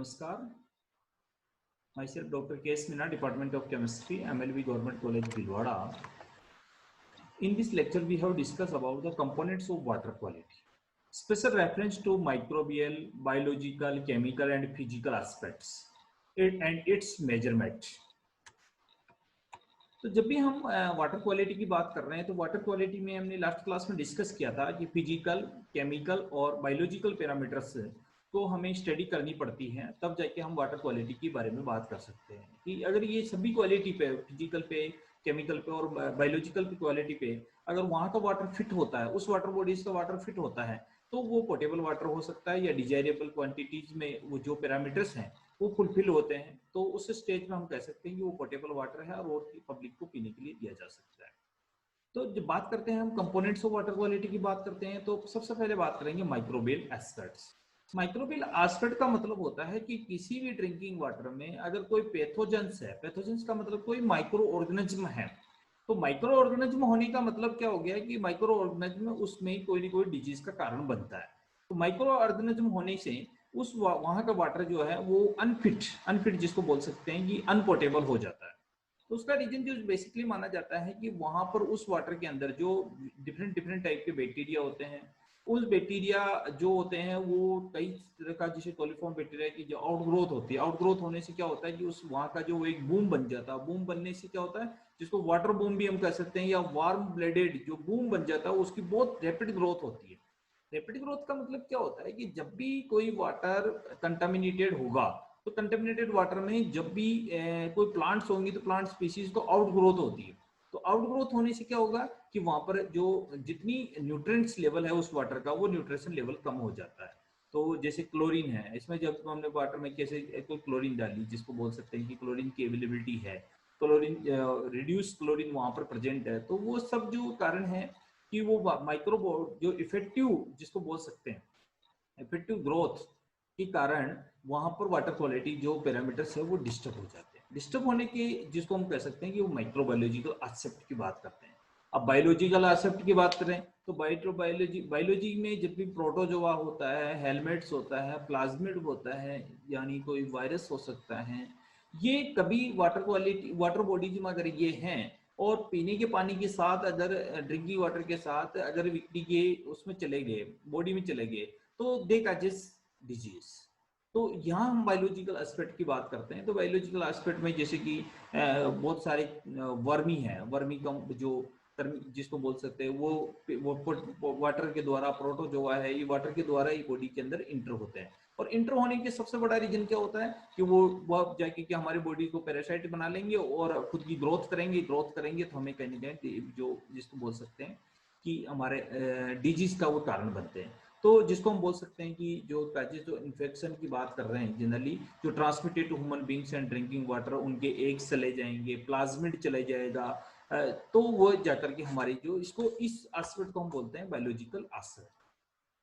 Namaskar. Myself Dr. K.S. Meena, Department of Chemistry, MLB Government College, Bhilwara. In this lecture, we have discussed about the components of water quality. Special reference to microbial, biological, chemical and physical aspects and its measurement. तो जब भी हम water quality की बात कर रहे हैं तो वाटर क्वालिटी में हमने लास्ट क्लास में डिस्कस किया था कि फिजिकल, केमिकल और बायोलॉजिकल पैरामीटर्स को हमें स्टडी करनी पड़ती है, तब जाके हम वाटर क्वालिटी के बारे में बात कर सकते हैं कि अगर ये सभी क्वालिटी पे, फिजिकल पे, केमिकल पे और बायोलॉजिकल पे क्वालिटी पे अगर वहाँ का वाटर फिट होता है, उस वाटर बॉडीज का वाटर फिट होता है, तो वो पोर्टेबल वाटर हो सकता है या डिजायरेबल क्वांटिटीज में वो जो पैरामीटर्स हैं वो फुलफिल होते हैं, तो उस स्टेज में हम कह सकते हैं कि वो पोर्टेबल वाटर है और वो पब्लिक को पीने के लिए दिया जा सकता है। तो जब बात करते हैं हम कंपोनेंट्स ऑफ वाटर क्वालिटी की बात करते हैं तो सबसे पहले बात करेंगे माइक्रोबियल एस्पेक्ट्स। माइक्रोबियल एस्पेक्ट का मतलब होता है कि किसी भी ड्रिंकिंग वाटर में अगर कोई पैथोजेंस है, पैथोजेंस का मतलब कोई माइक्रो ऑर्गेनिज्म है, तो माइक्रो ऑर्गेनिज्म होने का मतलब क्या हो गया कि माइक्रो ऑर्गेनिज्म उसमें कोई ना कोई डिजीज का कारण बनता है। तो माइक्रो ऑर्गेनिज्म होने से उस वहां का वाटर जो है वो अनफिट जिसको बोल सकते हैं कि अनपोर्टेबल हो जाता है। तो उसका रीजन जो बेसिकली माना जाता है कि वहां पर उस वाटर के अंदर जो डिफरेंट टाइप के बैक्टीरिया होते हैं, उस बैक्टीरिया जो होते हैं वो कई तरह का, जैसे कोलिफॉर्म बैक्टीरिया की जो आउटग्रोथ होती है, आउटग्रोथ होने से क्या होता है कि उस वहां का जो एक बूम बन जाता है, बूम बनने से क्या होता है जिसको वाटर बूम भी हम कह सकते हैं या वार्म ब्लेडेड जो बूम बन जाता है, उसकी बहुत रैपिड ग्रोथ होती है। रैपिड ग्रोथ का मतलब क्या होता है कि जब भी कोई वाटर कंटामिनेटेड होगा तो कंटेमिनेटेड वाटर में जब भी कोई प्लांट्स होंगी तो प्लांट स्पीसीज को आउट ग्रोथ होती है। तो आउट ग्रोथ होने से क्या होगा कि वहां पर जो जितनी न्यूट्रिएंट्स लेवल है उस वाटर का, वो न्यूट्रिशन लेवल कम हो जाता है। तो जैसे क्लोरीन है, इसमें जब हमने वाटर में कैसे कोई क्लोरीन डाली, जिसको बोल सकते हैं कि क्लोरीन की अवेलेबिलिटी है, क्लोरीन रिड्यूस क्लोरीन वहां पर प्रेजेंट है, तो वो सब जो कारण है कि वो माइक्रो जो इफेक्टिव जिसको बोल सकते हैं इफेक्टिव ग्रोथ के कारण वहां पर वाटर क्वालिटी जो पैरामीटर्स है वो डिस्टर्ब हो जाते हैं। डिस्टर्ब होने के जिसको हम कह सकते हैं कि वो माइक्रोबायोलॉजिकल एस्पेक्ट की बात करते हैं। अब बायोलॉजिकल एस्पेक्ट की बात करें तो बायोलॉजी में जब भी प्रोटोजोआ होता है, हेलमेट्स होता है, प्लाज्मिड होता है, यानी कोई वायरस हो सकता है, ये कभी वाटर क्वालिटी वाटर बॉडीज में अगर ये हैं और पीने के पानी के साथ अगर ड्रिंकिंग वाटर के साथ अगर व्यक्ति के उसमें चले गए, बॉडी में चले गए, तो दे काजेस डिजीज। तो यहाँ हम बायोलॉजिकल एस्पेक्ट की बात करते हैं। तो बायोलॉजिकल एस्पेक्ट में जैसे कि बहुत सारे वर्मी है, वर्मी का जो जिसको बोल सकते हैं वो वाटर के द्वारा, प्रोटोजोआ है, ये वाटर के द्वारा ही बॉडी के अंदर इंटर होते हैं। और इंटर होने के सबसे बड़ा रीजन क्या होता है कि वो जाके कि हमारी बॉडी को पैरासाइट बना लेंगे और खुद की ग्रोथ करेंगे तो हमें कहीं ना कहीं जो जिसको बोल सकते हैं कि हमारे डिजीज का वो कारण बनते हैं। तो जिसको हम बोल सकते हैं कि जो काजेस, जो इन्फेक्शन की बात कर रहे हैं जनरली, जो transmitted to human beings and drinking water, उनके एग्स चले जाएंगे, प्लाज्मिड चले जाएगा, तो वो जाकर के हमारी जो इसको इस एस्पेक्ट को हम बोलते हैं बायोलॉजिकल एस्पेक्ट।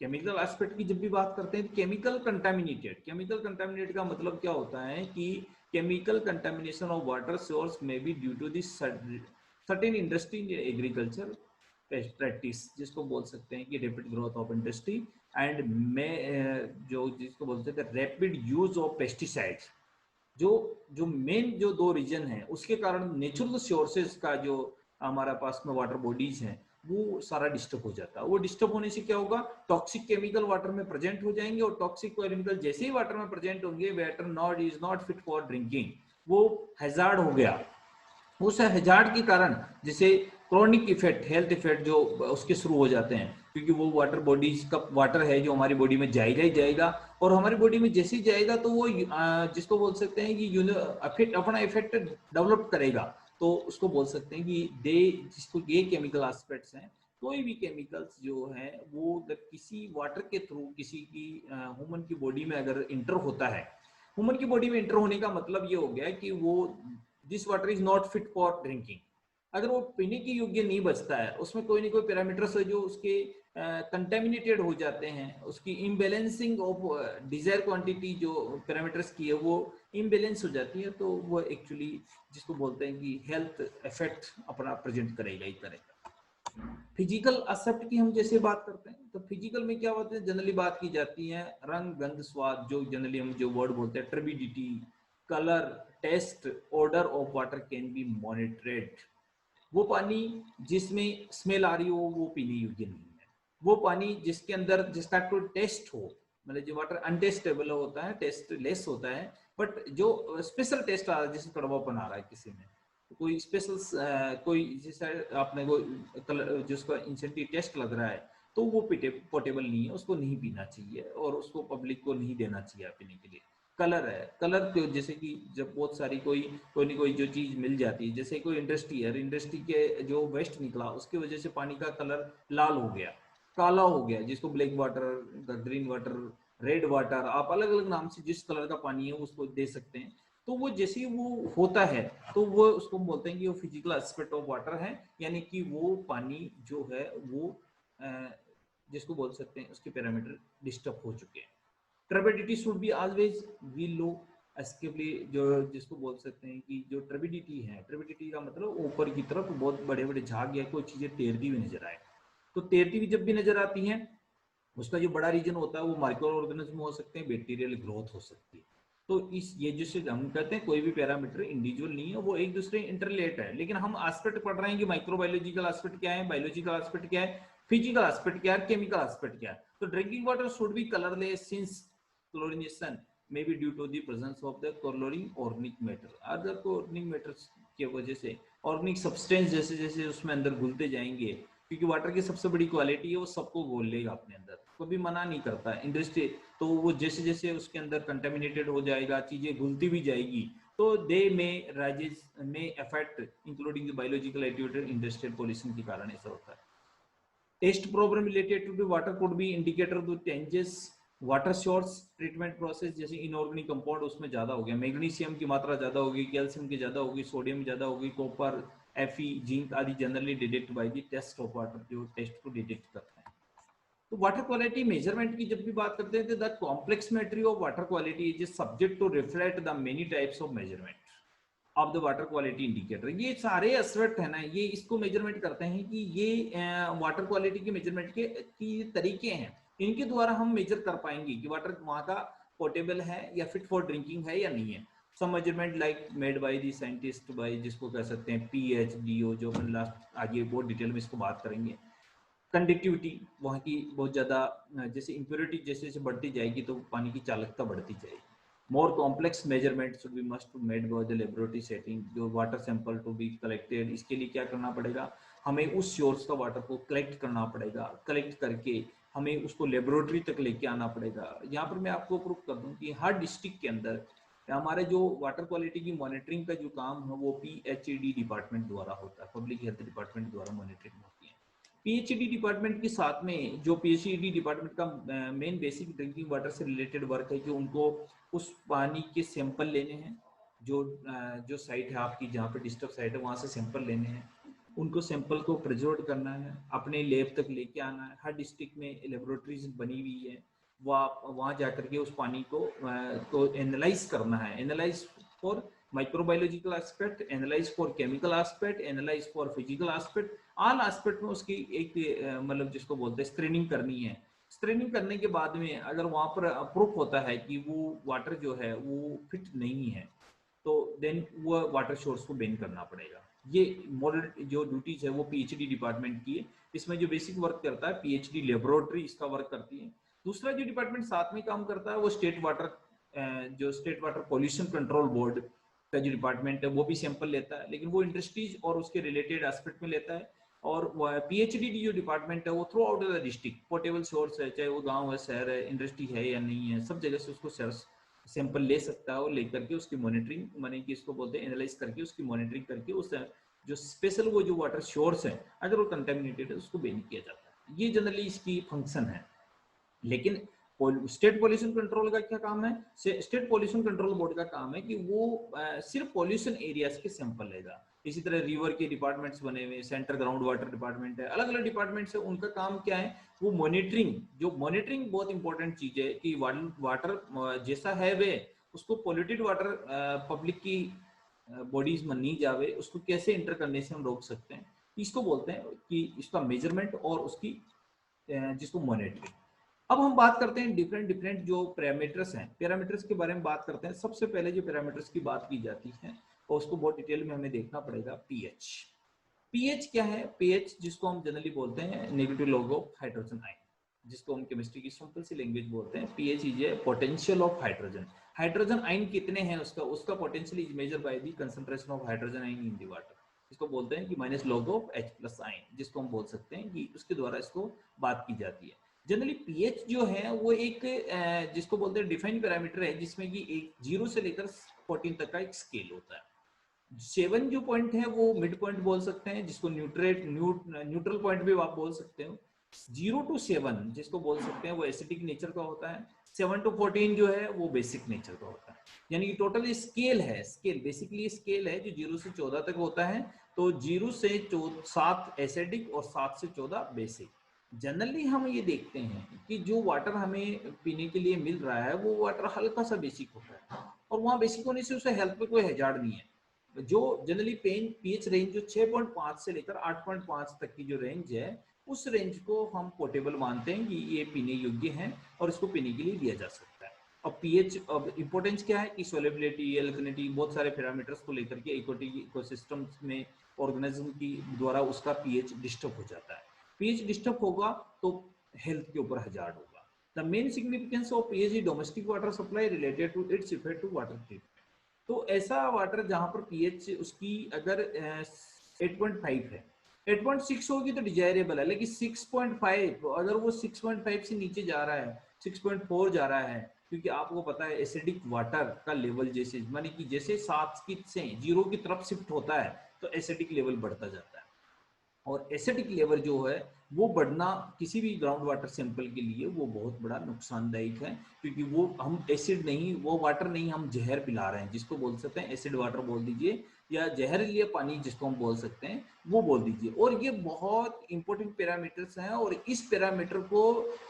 केमिकल एस्पेक्ट की जब भी बात करते हैं, केमिकल कंटामिनेटेड का मतलब क्या होता है कि chemical contamination of water source में be due to this certain industry in agriculture practice, जिसको बोल सकते हैं कि rapid growth of industry and में जो जिसको बोलते हैं रैपिड यूज ऑफ पेस्टिसाइड्स, जो मेन जो दो रीजन है उसके कारण नेचुरल सोर्सेज का जो हमारा पास में वाटर बॉडीज हैं वो सारा डिस्टर्ब हो जाता है। वो डिस्टर्ब होने से क्या होगा, टॉक्सिक केमिकल वाटर में प्रेजेंट हो जाएंगे और टॉक्सिक केमिकल जैसे ही वाटर में प्रेजेंट होंगे, water not is not fit for drinking, वो हैजार्ड हो गया। उस हैजार्ड के कारण जैसे क्रोनिक इफेक्ट, हेल्थ इफेक्ट जो उसके शुरू हो जाते हैं, क्योंकि वो वाटर बॉडीज का वाटर है जो हमारी बॉडी में जाएगा ही जाएगा, और हमारी बॉडी में जैसे ही जाएगा तो वो जिसको बोल सकते हैं कि अपना इफेक्ट डेवलप करेगा। तो उसको बोल सकते हैं कि जिसको ये केमिकल एस्पेक्ट्स हैं, कोई भी केमिकल्स जो है वो किसी वाटर के थ्रू किसी की ह्यूमन की बॉडी में अगर इंटर होता है, ह्यूमन की बॉडी में इंटर होने का मतलब ये हो गया कि वो this water is not fit for drinking. अगर वो पीने के योग्य नहीं बचता है, उसमें कोई ना कोई पैरामीटर्स है जो उसके कंटेमिनेटेड हो जाते हैं, उसकी इम्बैलेंसिंग ऑफ डिजायर क्वांटिटी जो पैरामीटर्स की है वो इम्बैलेंस हो जाती है, तो वो एक्चुअली जिसको बोलते हैं कि हेल्थ इफेक्ट अपना प्रेजेंट करेगा ही करेगा। फिजिकल एस्पेक्ट की हम जैसे बात करते हैं तो फिजिकल में क्या होता है, जनरली बात की जाती है रंग, गंध, स्वाद, जो जनरली हम जो वर्ड बोलते हैं, turbidity, colour, taste, odour of water can be monitored. वो पानी जिसमें स्मेल आ रही हो वो पीने योग्य नहीं है। वो पानी जिसके अंदर जिसका कोई टेस्ट हो, मतलब जो वाटर अनटेस्टेबल होता है, टेस्ट लेस होता है, बट जो स्पेशल टेस्ट आ रहा है, जैसे कड़वापन आ रहा है किसी में, कोई स्पेशल कोई जैसा आपने वो जिसका इंसेंटिव टेस्ट लग रहा है, तो वो पोर्टेबल नहीं है, उसको नहीं पीना चाहिए और उसको पब्लिक को नहीं देना चाहिए पीने के लिए। कलर है, कलर तो जैसे कि जब बहुत सारी कोई ना कोई जो चीज मिल जाती है, जैसे कोई इंडस्ट्री है, इंडस्ट्री के जो वेस्ट निकला उसकी वजह से पानी का कलर लाल हो गया, काला हो गया, जिसको black water, green water, red water, आप अलग अलग नाम से जिस कलर का पानी है उसको दे सकते हैं। तो वो जैसे वो होता है तो वो उसको बोलते हैं कि वो फिजिकल एस्पेक्ट ऑफ वाटर है, यानी कि वो पानी जो है वो जिसको बोल सकते हैं उसके पैरामीटर डिस्टर्ब हो चुके हैं। Turbidity should be always very low especially, जो जिसको बोल सकते हैं कि जो टर्बिडिटी है, टर्बिडिटी का मतलब ऊपर की तरफ बहुत बड़े बड़े झाग या कोई चीजें तैरती हुई नजर आए। तो तैरती हुई जब भी नजर आती हैं, उसका जो बड़ा रीजन होता है वो माइक्रो ऑर्गेनिज्म हो सकते हैं, बैक्टीरियल ग्रोथ हो सकती है। तो इस ये जिससे हम कहते हैं कोई भी पैरामीटर इंडिविजुअल नहीं है, वो एक दूसरे इंटरलेट है। लेकिन हम एस्पेक्ट पढ़ रहे हैं कि माइक्रोबायोलॉजिकल एस्पेक्ट क्या है, बायोलॉजिकल एस्पेक्ट क्या है, फिजिकल एस्पेक्ट क्या है, केमिकल एस्पेक्ट क्या है। तो drinking water should be colourless since chlorination may be due to the presence of the chlorine organic matter. Other organic matter की वजह से, ऑर्गेनिक सब्सटेंस जैसे जैसे उसमें अंदर घुलते जाएंगे, क्योंकि वाटर की सबसे बड़ी क्वालिटी है वो सबको घोल लेगा अपने अंदर, कभी मना नहीं करता इंडस्ट्री। तो वो जैसे जैसे उसके अंदर कंटेमिनेटेड हो जाएगा, चीजें घुलती भी जाएगी, तो दे may raises may effect including the biological activity, industrial pollution के कारण ऐसा होता है। Test problem related to the water could be indicator of the changes water source treatment process, जैसे इनऑर्गेनिक कंपाउंड उसमें ज्यादा हो गया, मैग्नीशियम की मात्रा ज्यादा होगी, कैल्शियम की ज्यादा होगी, सोडियम ज्यादा होगी, कॉपर, एफी, जिंक आदि generally detect by the test of water, जो टेस्ट को डिटेक्ट करता है। तो वाटर क्वालिटी मेजरमेंट की जब भी बात करते हैं, तो the complex matrix of water quality is subject to reflect the many types of measurement of the water quality indicator. ये सारे एस्पेक्ट है ना, ये इसको मेजरमेंट करते हैं कि ये वाटर क्वालिटी की मेजरमेंट के तरीके हैं, इनके द्वारा हम मेजर कर पाएंगे कि वाटर वहाँ का पोर्टेबल है या फिट फॉर ड्रिंकिंग है या नहीं है। Some measurement like made by the scientist, by जिसको कह सकते हैं PHDO, जो अपन लास्ट आगे बहुत डिटेल में इसको बात करेंगे। कंडक्टिविटी वहाँ की बहुत ज़्यादा, जैसे इम्प्योरिटी जैसे जैसे बढ़ती जाएगी तो पानी की चालकता बढ़ती जाएगी। More complex measurement should be must made by the laboratory setting, जो water sample to be collected, इसके लिए क्या करना पड़ेगा, हमें उस सोर्स का वाटर को कलेक्ट करना पड़ेगा, कलेक्ट करके हमें उसको लेबोरेटरी तक लेके आना पड़ेगा। यहाँ पर मैं आपको प्रूफ कर दूँ कि हर डिस्ट्रिक्ट के अंदर हमारे जो वाटर क्वालिटी की मॉनिटरिंग का जो काम है वो PHED डिपार्टमेंट द्वारा होता है, पब्लिक हेल्थ डिपार्टमेंट द्वारा मॉनिटरिंग होती है। PHED डिपार्टमेंट के साथ में जो PHED डिपार्टमेंट का मेन बेसिक ड्रिंकिंग वाटर से रिलेटेड वर्क है कि उनको उस पानी के सैंपल लेने हैं, जो साइट है आपकी जहाँ पे डिस्टर्ब साइट है वहाँ से सैंपल लेने हैं, उनको सैंपल को प्रिजर्व करना है, अपने लैब तक लेके आना है। हर डिस्ट्रिक्ट में लेबोरेटरीज बनी हुई है, वहाँ जाकर के उस पानी को एनालाइज करना है, analyse for microbiological aspect, analyse for chemical aspect, analyse for physical aspect, all aspect में उसकी एक मतलब जिसको बोलते हैं स्क्रीनिंग करनी है। स्क्रीनिंग करने के बाद में अगर वहां पर प्रूफ होता है कि वो वाटर जो है वो फिट नहीं है, तो देन वो वाटर सोर्स को बैन करना पड़ेगा। ये मॉडल जो ड्यूटीज है वो PHD डिपार्टमेंट की है। इसमें जो बेसिक वर्क करता है PHD लेबोरेटरी इसका वर्क करती है। दूसरा जो डिपार्टमेंट साथ में काम करता है वो state water pollution control board का जो डिपार्टमेंट है वो भी सैंपल लेता है, लेकिन वो इंडस्ट्रीज और उसके रिलेटेड एस्पेक्ट में लेता है। और PHD जो डिपार्टमेंट है वो through out the district portable source है, चाहे वो गांव है, शहर है, इंडस्ट्री है या नहीं है, सब जगह से उसको सैंपल ले सकता है और लेकर के उसकी मॉनिटरिंग माने कि इसको बोलते हैं एनालाइज करके उसकी मॉनिटरिंग करके उस जो स्पेशल वो जो वाटर सोर्स है अगर वो कंटेमिनेटेड है उसको बैन किया जाता है। ये जनरली इसकी फंक्शन है। लेकिन स्टेट पॉल्यूशन कंट्रोल का क्या काम है, स्टेट पॉल्यूशन कंट्रोल बोर्ड का काम है कि वो सिर्फ पॉल्यूशन एरियाज के सैंपल लेगा। इसी तरह रिवर के डिपार्टमेंट्स बने हुए, सेंट्रल ग्राउंड वाटर डिपार्टमेंट है, अलग अलग डिपार्टमेंट्स है, उनका काम क्या है, वो मॉनिटरिंग, जो मॉनिटरिंग बहुत इंपॉर्टेंट चीज है कि वाटर जैसा है वे उसको पोल्यूटेड वाटर पब्लिक की बॉडीज में नहीं जावे, उसको कैसे इंटर करने से हम रोक सकते हैं, इसको बोलते हैं कि इसका मेजरमेंट और उसकी जिसको मॉनिटरिंग। अब हम बात करते हैं डिफरेंट डिफरेंट जो पैरामीटर्स हैं, पैरामीटर्स के बारे में बात करते हैं। सबसे पहले जो पैरामीटर्स की बात की जाती है और उसको बहुत डिटेल में हमें देखना पड़ेगा, पीएच। पीएच क्या है? पीएच जिसको हम जनरली बोलते हैं negative log of hydrogen ion, जिसको हम केमिस्ट्री की सिंपल सी लैंग्वेज बोलते हैं। PH is a potential of hydrogen. Hydrogen ion कितने हैं उसका potential is measure by the concentration of hydrogen ion in the water. इसको बोलते हैं कि minus log of H plus ion, जिसको हम बोल सकते हैं कि उसके द्वारा इसको बात की जाती है। जनरली पीएच जो है वो एक जिसको बोलते हैं डिफाइंड पैरामीटर है, जिसमें कि एक 0 से लेकर 14 तक का एक स्केल होता है। 7 जो पॉइंट है वो मिड पॉइंट बोल सकते हैं, जिसको न्यूट्रल पॉइंट भी आप बोल सकते हो। 0 to 7 जिसको बोल सकते हैं वो एसिडिक नेचर का होता है। 7 to 14 जो है वो बेसिक नेचर का होता है। यानी कि टोटल स्केल है, स्केल बेसिकली स्केल है जो 0 से 14 तक होता है। तो 0 से 7 एसिडिक और 7 से 14 बेसिक। जनरली हम ये देखते हैं कि जो वाटर हमें पीने के लिए मिल रहा है वो वाटर हल्का सा बेसिक होता है, और वहाँ बेसिक होने से उसे हेल्थ पे कोई हैजार्ड नहीं है। जो जनरली पीएच रेंज जो 6.5 से लेकर 8.5 तक की जो रेंज है, उस रेंज को हम पोर्टेबल मानते हैं कि ये पीने योग्य है और इसको पीने के लिए लिया जा सकता है। अब पीएच अब इंपॉर्टेंस क्या है कि सोलेबिलिटी, एल्कलिनिटी, बहुत सारे पैरामीटर्स को लेकर के इकोसिस्टम में ऑर्गेनिज्म की द्वारा उसका पीएच डिस्टर्ब हो जाता है। पीएच डिस्टर्ब होगा तो हेल्थ के ऊपर हजार्ड होगा। The main significance of pH is domestic water supply related to its effect to water treatment. तो ऐसा वाटर जहां पर पीएच उसकी अगर 8.5 है, 8.6 होगी तो डिजायरेबल है, लेकिन 6.5 अगर वो 6.5 से नीचे जा रहा है, 6.4 जा रहा है, क्योंकि आपको पता है एसिडिक वाटर का लेवल जैसे माने कि जैसे 7 की से 0 की तरफ शिफ्ट होता है तो एसिडिक लेवल बढ़ता जाता है। और एसिडिक लेवल जो है वो बढ़ना किसी भी ग्राउंड वाटर सैंपल के लिए वो बहुत बड़ा नुकसानदायक है, क्योंकि वो हम एसिड नहीं, वो वाटर नहीं, हम जहर पिला रहे हैं, जिसको बोल सकते हैं एसिड वाटर बोल दीजिए, या जहरीले पानी जिसको हम बोल सकते हैं वो बोल दीजिए। और ये बहुत इंपॉर्टेंट पैरामीटर्स हैं, और इस पैरामीटर को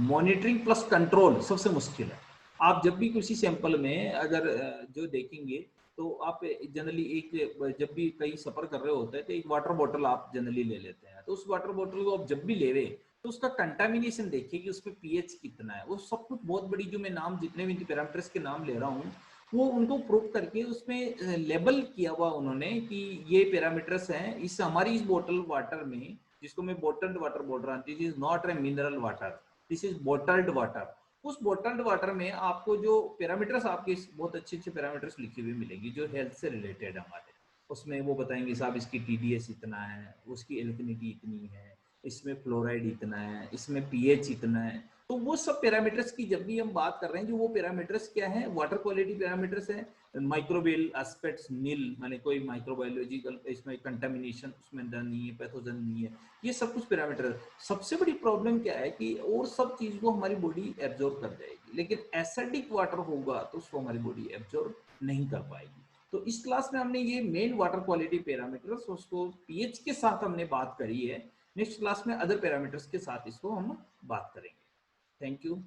मॉनिटरिंग प्लस कंट्रोल सबसे मुश्किल है। आप जब भी किसी सैंपल में अगर जो देखेंगे तो आप जनरली एक जब भी कहीं सफर कर रहे होते हैं तो एक वाटर बोतल आप जनरली ले लेते हैं, तो उस वाटर बोतल को आप जब भी ले रहे तो उसका कंटामिनेशन देखिए कि उसमें पीएच कितना है। वो सब कुछ बहुत बड़ी जो मैं नाम जितने भी पैरामीटर्स के नाम ले रहा हूँ वो उनको प्रूव करके उसमें लेबल किया हुआ उन्होंने कि ये पैरामीटर्स हैं इस हमारी इस बोतल वाटर में, जिसको मैं बोटल्ड वाटर बोल रहा हूँ। This is not a mineral water, this is bottled water. उस बोटल्ड वाटर में आपको जो पैरामीटर्स आपके बहुत अच्छे अच्छे पैरामीटर्स लिखे हुए मिलेंगे जो हेल्थ से रिलेटेड हमारे, उसमें वो बताएंगे साहब इसकी टीडीएस इतना है, उसकी एल्कलिनिटी इतनी है, इसमें फ्लोराइड इतना है, इसमें पीएच इतना है। तो वो सब पैरामीटर्स की जब भी हम बात कर रहे हैं, जो वो पैरामीटर्स क्या है, वाटर क्वालिटी पैरामीटर्स है। माइक्रोबियल एस्पेक्ट्स नील, माने कोई माइक्रोबायोलॉजिकल इसमें कंटामिनेशन उसमें नहीं है, पैथोजन नहीं है, ये सब कुछ पैरामीटर। सबसे बड़ी प्रॉब्लम क्या है कि और सब चीज को हमारी बॉडी एब्जॉर्ब कर जाएगी, लेकिन एसिडिक वाटर होगा तो उसको हमारी बॉडी एब्जॉर्ब नहीं कर पाएगी। तो इस क्लास में हमने ये मेन वाटर क्वालिटी पैरामीटर्स उसको पीएच के साथ हमने बात करी है। नेक्स्ट क्लास में अदर पैरामीटर्स के साथ इसको हम बात करेंगे। Thank you.